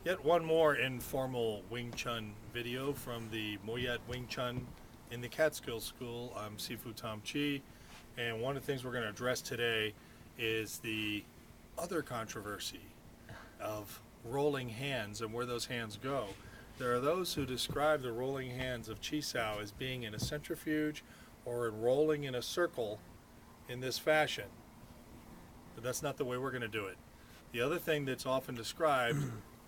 Yet one more informal Wing Chun video from the Moy Yat Ving Tsun in the Catskills School. I'm Sifu Tom Chi, and one of the things we're going to address today is the other controversy of rolling hands and where those hands go. There are those who describe the rolling hands of chisao as being in a centrifuge or in rolling in a circle in this fashion, but that's not the way we're going to do it. The other thing that's often described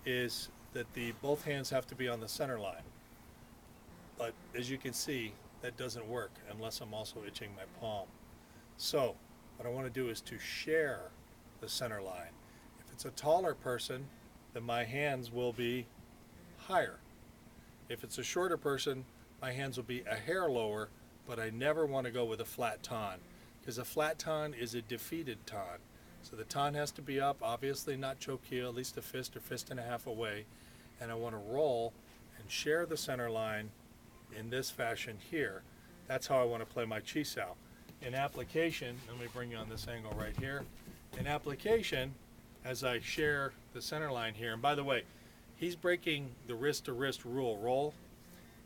is that both hands have to be on the center line. But as you can see, that doesn't work unless I'm also itching my palm. So what I want to do is to share the center line. If it's a taller person, then my hands will be higher. If it's a shorter person, my hands will be a hair lower, but I never want to go with a flat tan, because a flat tan is a defeated tan. So the tan has to be up, obviously not chokeel, at least a fist or fist and a half away. And I want to roll and share the center line in this fashion here. That's how I want to play my chisao. In application, let me bring you on this angle right here. In application, as I share the center line here, and by the way, he's breaking the wrist to wrist rule. Roll.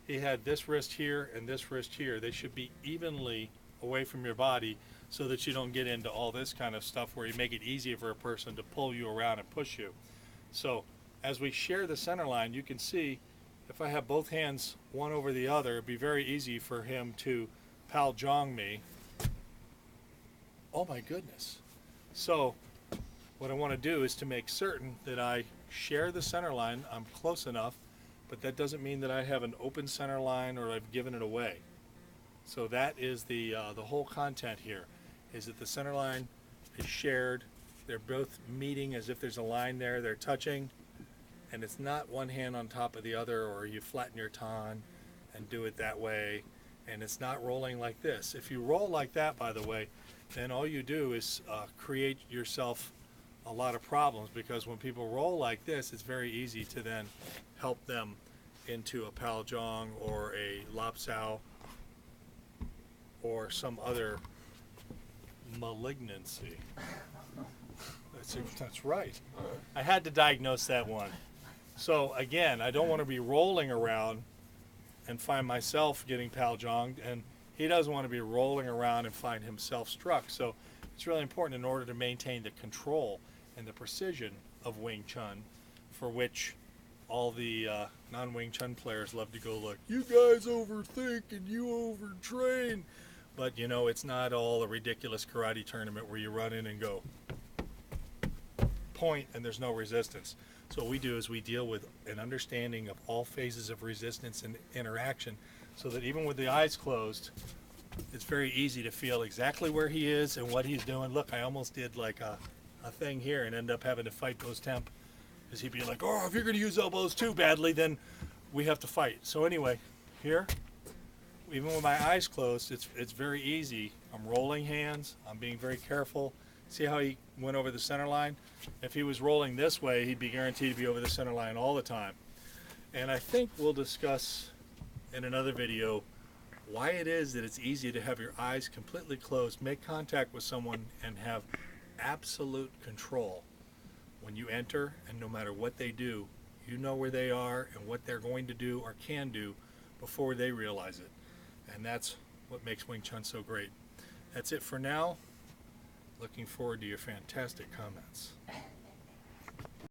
He had this wrist here and this wrist here. They should be evenly away from your body, so that you don't get into all this kind of stuff where you make it easier for a person to pull you around and push you. So as we share the center line, you can see if I have both hands one over the other, it'd be very easy for him to pal jong me. Oh my goodness. So what I want to do is to make certain that I share the center line. I'm close enough, but that doesn't mean that I have an open center line or I've given it away. So that is the whole content here, is that the center line is shared. They're both meeting as if there's a line there. They're touching, and it's not one hand on top of the other, or you flatten your tan and do it that way, and it's not rolling like this. If you roll like that, by the way, then all you do is create yourself a lot of problems, because when people roll like this, it's very easy to then help them into a pal jong or a lop sao or some other malignancy. That's right. I had to diagnose that one. So again, I don't want to be rolling around and find myself getting pal jonged, and he doesn't want to be rolling around and find himself struck. So it's really important in order to maintain the control and the precision of Wing Chun, for which all the non-Wing Chun players love to go like, you guys overthink and you overtrain. But you know, it's not all a ridiculous karate tournament where you run in and go point and there's no resistance. So what we do is we deal with an understanding of all phases of resistance and interaction, so that even with the eyes closed, it's very easy to feel exactly where he is and what he's doing. Look, I almost did like a thing here and end up having to fight Ghost Temp, because he'd be like, oh, if you're going to use elbows too badly, then we have to fight. So anyway, here, even with my eyes closed, it's very easy. I'm rolling hands. I'm being very careful. See how he went over the center line? If he was rolling this way, he'd be guaranteed to be over the center line all the time. And I think we'll discuss in another video why it is that it's easy to have your eyes completely closed, make contact with someone, and have absolute control when you enter, and no matter what they do, you know where they are and what they're going to do or can do before they realize it. And that's what makes Wing Chun so great. That's it for now. Looking forward to your fantastic comments.